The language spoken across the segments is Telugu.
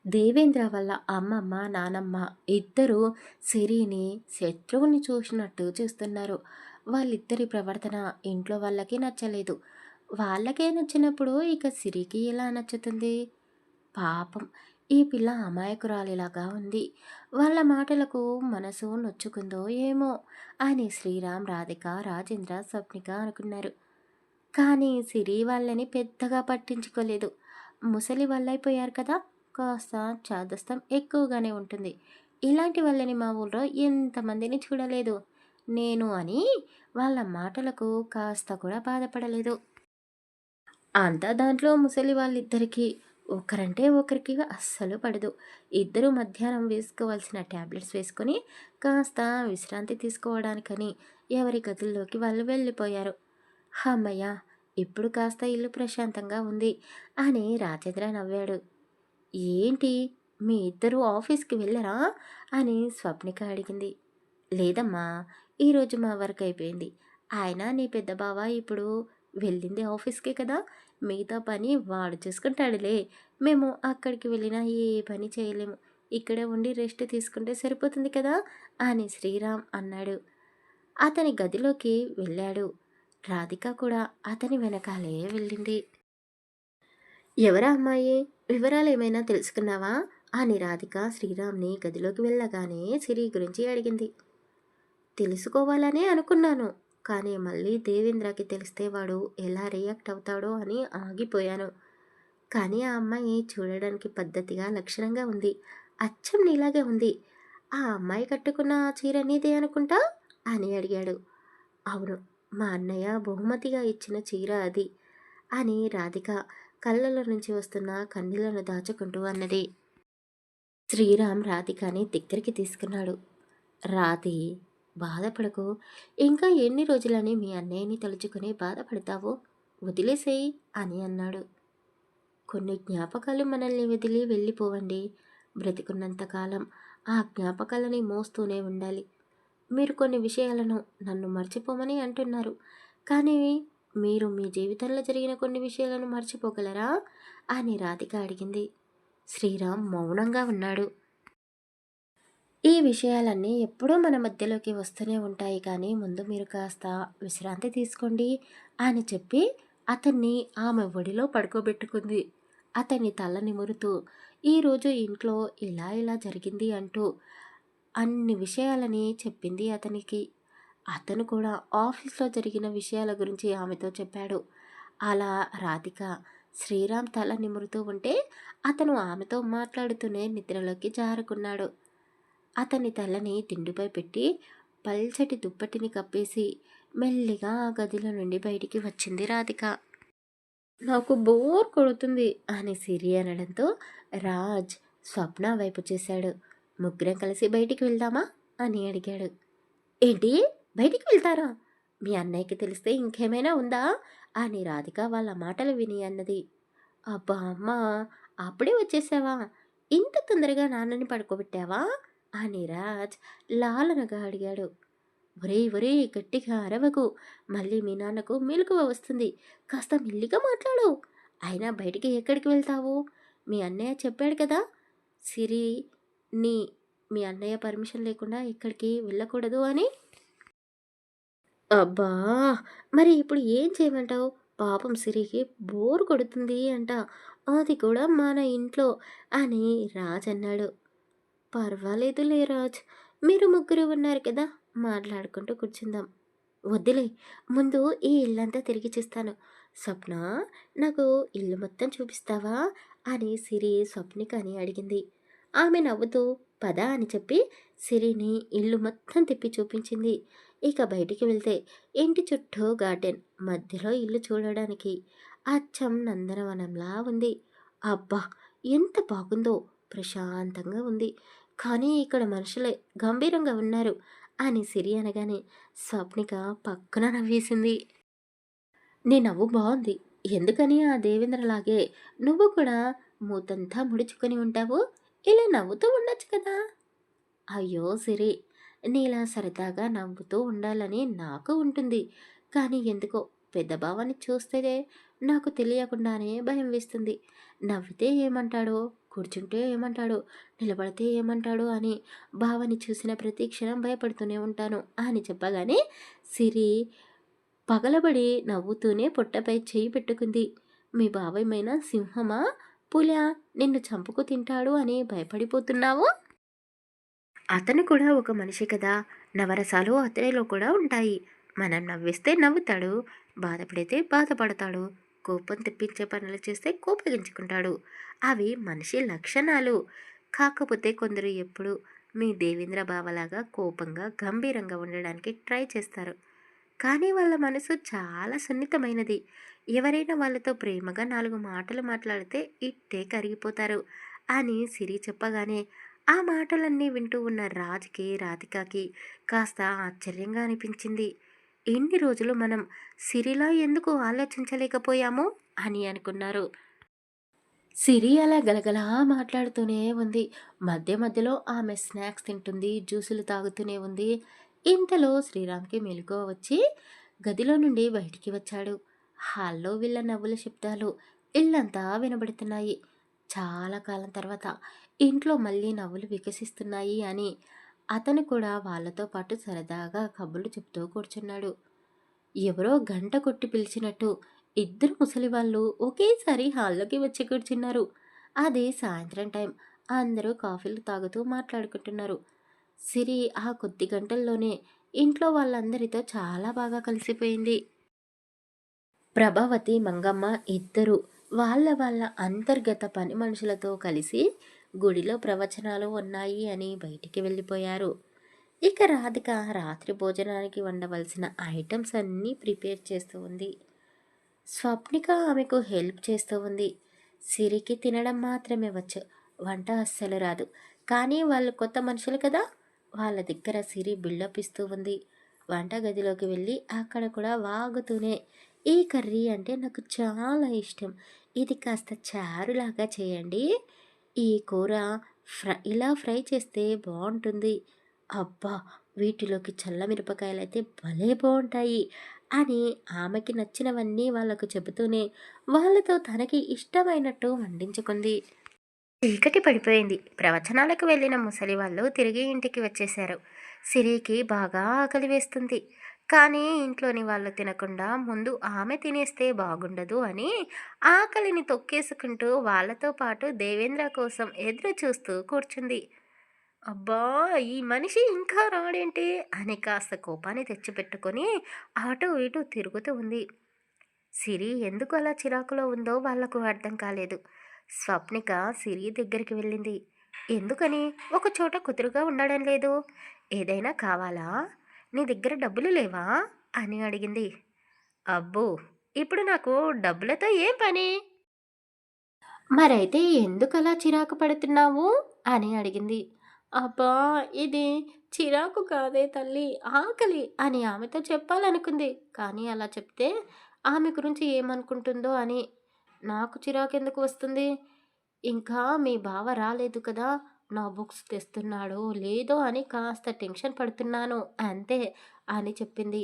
దేవేంద్ర వాళ్ళ అమ్మమ్మ, నానమ్మ ఇద్దరూ సిరిని శత్రువుని చూసినట్టు చూస్తున్నారు. వాళ్ళిద్దరి ప్రవర్తన ఇంట్లో వాళ్ళకి నచ్చలేదు. వాళ్ళకే నచ్చినప్పుడు ఇక సిరికి ఎలా నచ్చుతుంది? పాపం ఈ పిల్ల అమాయకురాలిలాగా ఉంది. వాళ్ళ మాటలకు మనసు నొచ్చుకుందో ఏమో అని శ్రీరామ్, రాధిక, రాజేంద్ర, స్వప్నిక అనుకున్నారు. కానీ సిరి వాళ్ళని పెద్దగా పట్టించుకోలేదు. ముసలి వాళ్ళైపోయారు కదా! కాస్త చాదస్తం ఎక్కువగానే ఉంటుంది. ఇలాంటి వాళ్ళని మా ఊళ్ళో ఎంతమందిని చూడలేదు. నేను అని వాళ్ళ మాటలకు కాస్త కూడా బాధపడలేదు. అంతా దాంట్లో ముసలి వాళ్ళిద్దరికీ ఒకరంటే ఒకరికి అస్సలు పడదు. ఇద్దరు మధ్యాహ్నం వేసుకోవాల్సిన టాబ్లెట్స్ వేసుకొని కాస్త విశ్రాంతి తీసుకోవడానికని ఎవరి గదుల్లోకి వాళ్ళు వెళ్ళిపోయారు. హమ్మయ్య! ఇప్పుడు కాస్త ఇల్లు ప్రశాంతంగా ఉంది అని రాజేంద్ర నవ్వాడు. ఏంటి మీ ఇద్దరు ఆఫీస్‌కి వెళ్ళరా? అని స్వప్నిక అడిగింది. లేదమ్మా! ఈరోజు మా వర్క్ అయిపోయింది. ఆయన నీ పెద్ద బావ ఇప్పుడు వెళ్ళింది ఆఫీస్‌కే కదా! మిగతా పని వాడు చూసుకుంటాడులే. మేము అక్కడికి వెళ్ళినా ఏ పని చేయలేము. ఇక్కడే ఉండి రెస్ట్ తీసుకుంటే సరిపోతుంది కదా! అని శ్రీరామ్ అన్నాడు. అతని గదిలోకి వెళ్ళాడు. రాధిక కూడా అతని వెనకాలే వెళ్ళింది. ఎవరా అమ్మాయి? వివరాలేమైనా తెలుసుకున్నావా? అని రాధిక శ్రీరామ్‌ని గదిలోకి వెళ్ళగానే సిరి గురించి అడిగింది. తెలుసుకోవాలనే అనుకున్నాను. కానీ మళ్ళీ దేవేంద్రకి తెలిస్తే వాడు ఎలా రియాక్ట్ అవుతాడో అని ఆగిపోయాను. కానీ ఆ అమ్మాయి చూడడానికి పద్ధతిగా, లక్షణంగా ఉంది. అచ్చం నీలాగే ఉంది. ఆ అమ్మాయి కట్టుకున్న ఆ చీర నీదే అనుకుంటా? అని అడిగాడు. అవును. మా అన్నయ్య బహుమతిగా ఇచ్చిన చీర అది అని రాధిక కళ్ళలో నుంచి వస్తున్న కన్నీళ్లను దాచుకుంటూ అన్నది. శ్రీరామ్ రాధికని దగ్గరికి తీసుకున్నాడు. రాధి, బాధపడకు. ఇంకా ఎన్ని రోజులని మీ అన్నయ్యని తలుచుకుని బాధపడతావో? వదిలేసేయి అని అన్నాడు. కొన్ని జ్ఞాపకాలు మనల్ని వదిలి వెళ్ళిపోవండి. బ్రతికున్నంతకాలం ఆ జ్ఞాపకాలని మోస్తూనే ఉండాలి. మీరు కొన్ని విషయాలను నన్ను మర్చిపోమని అంటున్నారు. కానీ మీరు మీ జీవితంలో జరిగిన కొన్ని విషయాలను మర్చిపోగలరా? అని రాధిక అడిగింది. శ్రీరామ్ మౌనంగా ఉన్నాడు. ఈ విషయాలన్నీ ఎప్పుడూ మన మధ్యలోకి వస్తూనే ఉంటాయి కానీ ముందు మీరు కాస్త విశ్రాంతి తీసుకోండి అని చెప్పి అతన్ని ఆమె ఒడిలో పడుకోబెట్టుకుంది. అతని తల నిమురుతూ ఈరోజు ఇంట్లో ఇలా ఇలా జరిగింది అంటూ అన్ని విషయాలని చెప్పింది అతనికి. అతను కూడా ఆఫీస్లో జరిగిన విషయాల గురించి ఆమెతో చెప్పాడు. అలా రాధిక శ్రీరామ్ తల నిమురుతూ ఉంటే అతను ఆమెతో మాట్లాడుతూనే నిద్రలోకి జారుకున్నాడు. అతని తలని దిండుపై పెట్టి పల్చటి దుప్పటిని కప్పేసి మెల్లిగా ఆ గదిలో నుండి బయటికి వచ్చింది రాధిక. నాకు బోర్ కొడుతుంది అని సిరి అనడంతో రాజ్ స్వప్న వైపు చూశాడు. ముగ్గురం కలిసి బయటికి వెళ్దామా అని అడిగాడు. ఏంటి, బయటికి వెళ్తారా? మీ అన్నయ్యకి తెలిస్తే ఇంకేమైనా ఉందా అని రాధిక వాళ్ళ మాటలు విని అన్నది. అబ్బా అమ్మా, అప్పుడే వచ్చేసావా? ఇంత తొందరగా నాన్నని పడుకోబెట్టావా అని రాజ్ లాలనగా అడిగాడు. ఒరేయ్ ఒరేయ్, గట్టిగా అరవకు. మళ్ళీ మీ నాన్నకు మెలకువ వస్తుంది. కాస్త మెల్లిగా మాట్లాడు. అయినా బయటికి ఎక్కడికి వెళ్తావు? మీ అన్నయ్య చెప్పాడు కదా, సిరి నీ మీ అన్నయ్య పర్మిషన్ లేకుండా ఎక్కడికి వెళ్ళకూడదు అని. అబ్బా! మరి ఇప్పుడు ఏం చేయమంటావు? పాపం సిరికి బోర్ కొడుతుంది అంట. అది కూడా మన ఇంట్లో అని రాజ్ అన్నాడు. పర్వాలేదులే రాజ్. మీరు ముగ్గురు ఉన్నారు కదా! మాట్లాడుకుంటూ కూర్చుందాం. వద్దులే. ముందు ఈ ఇల్లంతా తిరిగి చూస్తాను. స్వప్న, నాకు ఇల్లు మొత్తం చూపిస్తావా? అని సిరి స్వప్నికని అడిగింది. ఆమె నవ్వుతూ పద అని చెప్పి సిరిని ఇల్లు మొత్తం తిప్పి చూపించింది. ఇక బయటికి వెళ్తే ఇంటి చుట్టూ గార్డెన్, మధ్యలో ఇల్లు చూడడానికి అచ్చం నందనవనంలా ఉంది. అబ్బా! ఎంత బాగుందో! ప్రశాంతంగా ఉంది. కానీ ఇక్కడ మనుషులే గంభీరంగా ఉన్నారు అని సిరి అనగానే స్వప్నిక పక్కన నవ్వేసింది. నీ నవ్వు బావుంది. ఎందుకని ఆ దేవేంద్రలాగే నువ్వు కూడా మూతంతా ముడుచుకొని ఉంటావు? ఇలా నవ్వుతూ ఉండొచ్చు కదా! అయ్యో సిరి! నీలా సరదాగా నవ్వుతూ ఉండాలని నాకు ఉంటుంది. కానీ ఎందుకో పెద్ద బావని చూస్తే నాకు తెలియకుండానే భయం వేస్తుంది. నవ్వితే ఏమంటాడో, కూర్చుంటే ఏమంటాడు, నిలబడితే ఏమంటాడు అని బావని చూసిన ప్రతి క్షణం భయపడుతూనే ఉంటాను అని చెప్పగానే సిరి పగలబడి నవ్వుతూనే పొట్టపై చేయి పెట్టుకుంది. మీ బావేమైనా సింహమా, పులా నిన్ను చంపుకు తింటాడు అని భయపడిపోతున్నావు? అతను కూడా ఒక మనిషి కదా! నవరసాలు అతనిలో కూడా ఉంటాయి. మనం నవ్విస్తే నవ్వుతాడు, బాధపడితే బాధపడతాడు, కోపం తెప్పించే పనులు చేస్తే కోపగించుకుంటాడు. అవి మనిషి లక్షణాలు. కాకపోతే కొందరు ఎప్పుడు మీ దేవేంద్ర బావలాగా కోపంగా, గంభీరంగా ఉండడానికి ట్రై చేస్తారు. కానీ వాళ్ళ మనసు చాలా సున్నితమైనది. ఎవరైనా వాళ్ళతో ప్రేమగా 4 మాటలు మాట్లాడితే ఇట్టే కరిగిపోతారు అని సిరి చెప్పగానే ఆ మాటలన్నీ వింటూ ఉన్న రాజుకి, రాధికకి కాస్త ఆశ్చర్యంగా అనిపించింది. ఇన్ని రోజులు మనం సిరిలా ఎందుకు ఆలోచించలేకపోయాము అని అనుకున్నారు. సిరి అలా గలగలా మాట్లాడుతూనే ఉంది. మధ్య మధ్యలో ఆమె స్నాక్స్ తింటుంది, జ్యూసులు తాగుతూనే ఉంది. ఇంతలో శ్రీరామ్‌కి మెలకువ వచ్చి గదిలో నుండి బయటికి వచ్చాడు. హాల్‌లో వీళ్ళ నవ్వుల శబ్దాలు ఇల్లంతా వినబడుతున్నాయి. చాలా కాలం తర్వాత ఇంట్లో మళ్ళీ నవ్వులు వికసిస్తున్నాయి అని అతను కూడా వాళ్ళతో పాటు సరదాగా కబుర్లు చెప్తూ కూర్చున్నాడు. ఎవరో గంట కొట్టి పిలిచినట్టు ఇద్దరు ముసలివాళ్ళు ఒకేసారి హాల్లోకి వచ్చి కూర్చున్నారు. అది సాయంత్రం టైం. అందరూ కాఫీలు తాగుతూ మాట్లాడుకుంటున్నారు. సిరి ఆ కొద్ది గంటల్లోనే ఇంట్లో వాళ్ళందరితో చాలా బాగా కలిసిపోయింది. ప్రభావతి, మంగమ్మ ఇద్దరు వాళ్ళ వాళ్ళ అంతర్గత పని మనుషులతో కలిసి గుడిలో ప్రవచనాలు ఉన్నాయి అని బయటికి వెళ్ళిపోయారు. ఇక రాధిక రాత్రి భోజనానికి వండవలసిన ఐటమ్స్ అన్నీ ప్రిపేర్ చేస్తూ ఉంది. స్వప్నిక ఆమెకు హెల్ప్ చేస్తూ ఉంది. సిరికి తినడం మాత్రమే వచ్చు, వంట అస్సలు రాదు. కానీ వాళ్ళు కొత్త మనుషులు కదా, వాళ్ళ దగ్గర సిరి బిల్డప్ ఇస్తూ ఉంది. వంటగదిలోకి వెళ్ళి అక్కడ కూడా వాగుతూనే ఈ కర్రీ అంటే నాకు చాలా ఇష్టం, ఇది కాస్త చారులాగా చేయండి, ఈ కూర ఇలా ఫ్రై చేస్తే బాగుంటుంది, అబ్బా వీటిలోకి చల్ల మిరపకాయలైతే భలే బాగుంటాయి అని ఆమెకి నచ్చినవన్నీ వాళ్ళకు చెబుతూనే వాళ్ళతో తనకి ఇష్టమైనట్టు వండించుకుంది. చీకటి పడిపోయింది. ప్రవచనాలకు వెళ్ళిన ముసలి వాళ్ళు తిరిగి ఇంటికి వచ్చేశారు. సిరికి బాగా ఆకలి వేస్తుంది. కానీ ఇంట్లోని వాళ్ళు తినకుండా ముందు ఆమె తినేస్తే బాగుండదు అని ఆకలిని తొక్కేసుకుంటూ వాళ్ళతో పాటు దేవేంద్ర కోసం ఎదురు చూస్తూ కూర్చుంది. అబ్బా! ఈ మనిషి ఇంకా రాడేంటి అని కాస్త కోపాన్ని తెచ్చిపెట్టుకొని అటు ఇటు తిరుగుతూ ఉంది. సిరి ఎందుకు అలా చిరాకులో ఉందో వాళ్లకు అర్థం కాలేదు. స్వప్నిక సిరి దగ్గరికి వెళ్ళింది. ఎందుకని ఒక చోట కుదురుగా ఉండడం లేదు? ఏదైనా కావాలా? నీ దగ్గర డబ్బులు లేవా అని అడిగింది. అబ్బో, ఇప్పుడు నాకు డబ్బులతో ఏం పని? మరైతే ఎందుకలా చిరాకు పడుతున్నావు అని అడిగింది. అబ్బా! ఇది చిరాకు కాదే తల్లి, ఆకలి అని ఆమెతో చెప్పాలనుకుంది. కానీ అలా చెప్తే ఆమె గురించి ఏమనుకుంటుందో అని. నాకు చిరాకెందుకు వస్తుంది? ఇంకా మీ బావ రాలేదు కదా! నా బుక్స్ తెస్తున్నాడో లేదో అని కాస్త టెన్షన్ పడుతున్నాను అంతే అని చెప్పింది.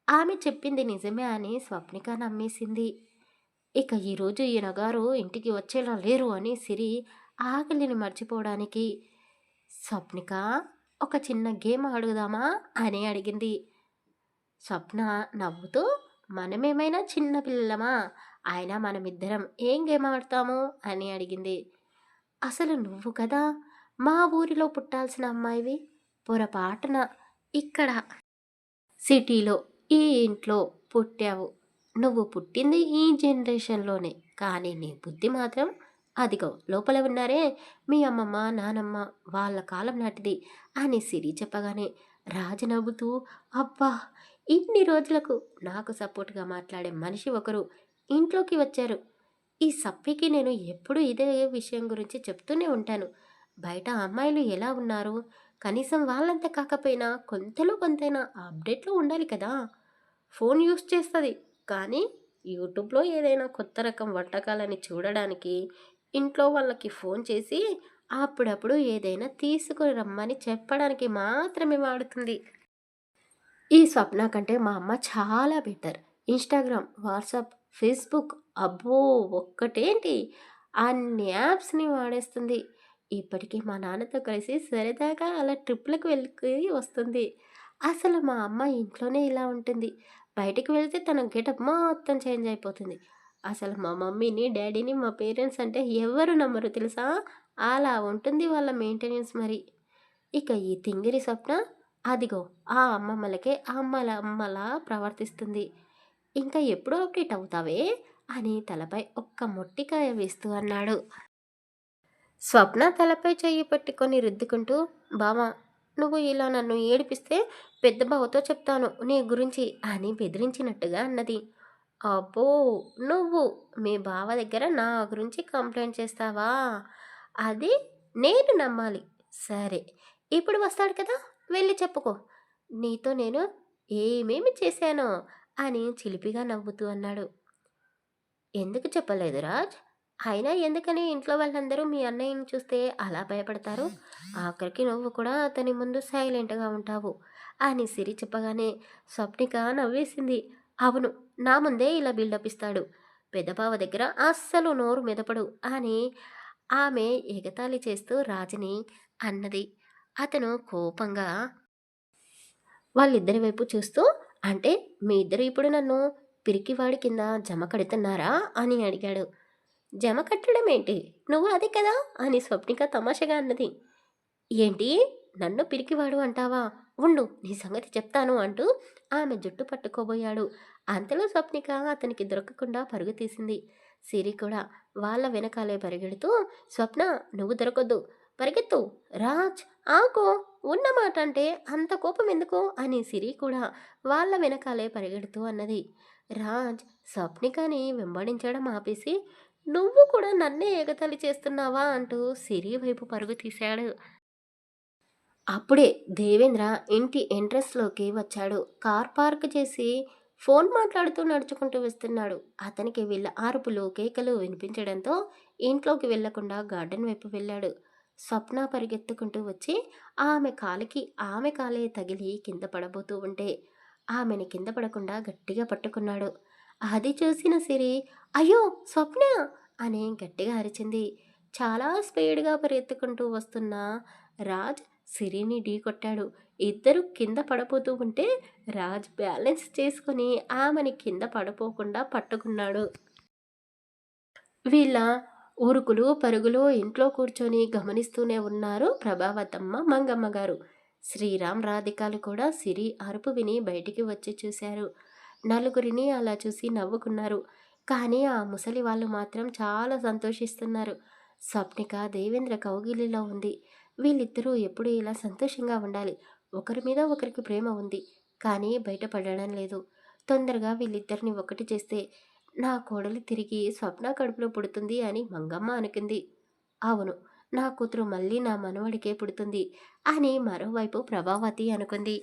ఆమె చెప్పింది నిజమే అని స్వప్నిక నమ్మేసింది. ఇక ఈరోజు ఈయనగారు ఇంటికి వచ్చేలా లేరు అని సిరి ఆకలిని మర్చిపోవడానికి, స్వప్నిక ఒక చిన్న గేమ్ ఆడుదామా అని అడిగింది. స్వప్న నవ్వుతూ, మనమేమైనా చిన్న పిల్లలమా, అయినా మనమిద్దరం ఏం గేమ్ ఆడతాము అని అడిగింది. అసలు నువ్వు కదా మా ఊరిలో పుట్టాల్సిన అమ్మాయివి, పొరపాటున ఇక్కడ సిటీలో ఈ ఇంట్లో పుట్టావు. నువ్వు పుట్టింది ఈ జనరేషన్లోనే, కానీ నీ బుద్ధి మాత్రం అదిగో లోపల ఉన్నారే మీ అమ్మమ్మ, నానమ్మ వాళ్ళ కాలం నాటిది అని సిరి చెప్పగానే రాజు నవ్వుతూ, అబ్బా ఇన్ని రోజులకు నాకు సపోర్ట్గా మాట్లాడే మనిషి ఒకరు ఇంట్లోకి వచ్చారు. ఈ సప్పికి నేను ఎప్పుడూ ఇదే విషయం గురించి చెప్తూనే ఉంటాను. బయట అమ్మాయిలు ఎలా ఉన్నారు, కనీసం వాళ్ళంతా కాకపోయినా కొంతలో కొంతైనా అప్డేట్లో ఉండాలి కదా. ఫోన్ యూస్ చేస్తుంది, కానీ యూట్యూబ్లో ఏదైనా కొత్త రకం వంటకాలని చూడడానికి ఇంట్లో వాళ్ళకి ఫోన్ చేసి అప్పుడప్పుడు ఏదైనా తీసుకొని రమ్మని చెప్పడానికి మాత్రమే వాడుతుంది. ఈ స్వప్న కంటే మా అమ్మ చాలా బెటర్. ఇన్‌స్టాగ్రామ్, వాట్సాప్, ఫేస్‌బుక్ అబ్బో! ఒక్కటేంటి అన్ని యాప్స్‌ని వాడేస్తుంది. ఇప్పటికి మా నాన్నతో కలిసి సరదాగా అలా ట్రిప్‌లకి వెళ్ళి వస్తుంది. అసలు మా అమ్మ ఇంట్లోనే ఇలా ఉంటుంది. బయటికి వెళ్తే తన గెటప్ మొత్తం చేంజ్ అయిపోతుంది. అసలు మా మమ్మీని, డ్యాడీని, మా పేరెంట్స్ అంటే ఎవ్వరు నమ్మరు తెలుసా? అలా ఉంటుంది వాళ్ళ మెయింటెనెన్స్ మరి. ఇక ఈ తింగిరి స్వప్న అదిగో ఆ అమ్మమ్మలకే అమ్మలా ప్రవర్తిస్తుంది. ఇంకా ఎప్పుడు అప్డేట్ అవుతావే? అని తలపై ఒక్క మొట్టికాయ వేస్తూ అన్నాడు. స్వప్న తలపై చెయ్యి పెట్టుకొని రుద్దుకుంటూ, బావా నువ్వు ఇలా నన్ను ఏడిపిస్తే పెద్ద బావతో చెప్తాను నీ గురించి అని బెదిరించినట్టుగా అన్నది. అబ్బో! నువ్వు మీ బావ దగ్గర నా గురించి కంప్లెయింట్ చేస్తావా? అది నేను నమ్మాలి. సరే, ఇప్పుడు వస్తాడు కదా! వెళ్లి చెప్పుకో. నీతో నేను ఏమేమి చేశానో అని చిలిపిగా నవ్వుతూ అన్నాడు. ఎందుకు చెప్పలేదు రాజ్? అయినా ఎందుకని ఇంట్లో వాళ్ళందరూ మీ అన్నయ్యని చూస్తే అలా భయపడతారు? ఆఖరికి నువ్వు కూడా అతని ముందు సైలెంట్‌గా ఉంటావు అని సిరి చెప్పగానే స్వప్నిక నవ్వేసింది. అవును, నా ముందే ఇలా బిల్డప్ ఇస్తాడు. పెద్దబావ దగ్గర అస్సలు నోరు మెదపడు అని ఆమె ఎగతాళి చేస్తూ రాజుని అన్నది. అతను కోపంగా వాళ్ళిద్దరి వైపు చూస్తూ, అంటే మీ ఇద్దరు ఇప్పుడు నన్ను పిరికివాడి కింద జమ కడుతున్నారా అని అడిగాడు. జమ కట్టడం ఏంటి? నువ్వు అదే కదా అని స్వప్నిక తమాషగా అన్నది. ఏంటి? నన్ను పిరికివాడు అంటావా? ఉండు నీ సంగతి చెప్తాను అంటూ ఆమె జుట్టు పట్టుకోబోయాడు. అంతలో స్వప్నిక అతనికి దొరకకుండా పరుగు తీసింది. సిరి కూడా వాళ్ళ వెనకాలే పరిగెడుతూ, స్వప్న నువ్వు దొరకొద్దు, పరిగెత్తు, రాజ్ ఆగు, ఉన్న మాట అంటే అంత కోపం ఎందుకు అని సిరి కూడా వాళ్ళ వెనకాలే పరిగెడుతూ అన్నది. రాజ్ స్వప్నికని వెంబడించడం ఆపేసి, నువ్వు కూడా నన్నే ఎగతాళి చేస్తున్నావా అంటూ సిరి వైపు పరుగు తీశాడు. అప్పుడే దేవేంద్ర ఇంటి ఎంట్రన్స్‌లోకి వచ్చాడు. కార్ పార్క్ చేసి ఫోన్ మాట్లాడుతూ నడుచుకుంటూ వస్తున్నాడు. అతనికి వీళ్ళ అరుపులు, కేకలు వినిపించడంతో ఇంట్లోకి వెళ్ళకుండా గార్డెన్ వైపు వెళ్ళాడు. స్వప్న పరిగెత్తుకుంటూ వచ్చి ఆమె కాలికి ఆమె కాలే తగిలి కింద పడబోతూ ఉంటే ఆమెని కింద పడకుండా గట్టిగా పట్టుకున్నాడు. అది చూసిన సిరి అయ్యో! స్వప్న అని గట్టిగా అరిచింది. చాలా స్పీడ్‌గా పరిగెత్తుకుంటూ వస్తున్న రాజ్ సిరిని ఢీకొట్టాడు. ఇద్దరు కింద పడబోతూ ఉంటే రాజ్ బ్యాలెన్స్ చేసుకొని ఆమెని కింద పడిపోకుండా పట్టుకున్నాడు. వీళ్ళ ఉరుకులు, పరుగులు ఇంట్లో కూర్చొని గమనిస్తూనే ఉన్నారు ప్రభావతమ్మ, మంగమ్మ గారు. శ్రీరామ్, రాధికలు కూడా సిరి అరుపు విని బయటికి వచ్చి చూశారు. నలుగురిని అలా చూసి నవ్వుకున్నారు. కానీ ఆ ముసలి వాళ్ళు మాత్రం చాలా సంతోషిస్తున్నారు. స్వప్నిక దేవేంద్ర కౌగిలిలో ఉంది. వీళ్ళిద్దరూ ఎప్పుడూ ఇలా సంతోషంగా ఉండాలి. ఒకరి మీద ఒకరికి ప్రేమ ఉంది. కానీ బయటపడడం లేదు. తొందరగా వీళ్ళిద్దరిని ఒకటి చేస్తే నా కోడలు తిరిగి స్వప్న కడుపులో పుడుతుంది అని మంగమ్మ అనుకుంది. అవును, నా కూతురు మళ్ళీ నా మనవడికే పుడుతుంది అని మరోవైపు ప్రభావతి అనుకుంది.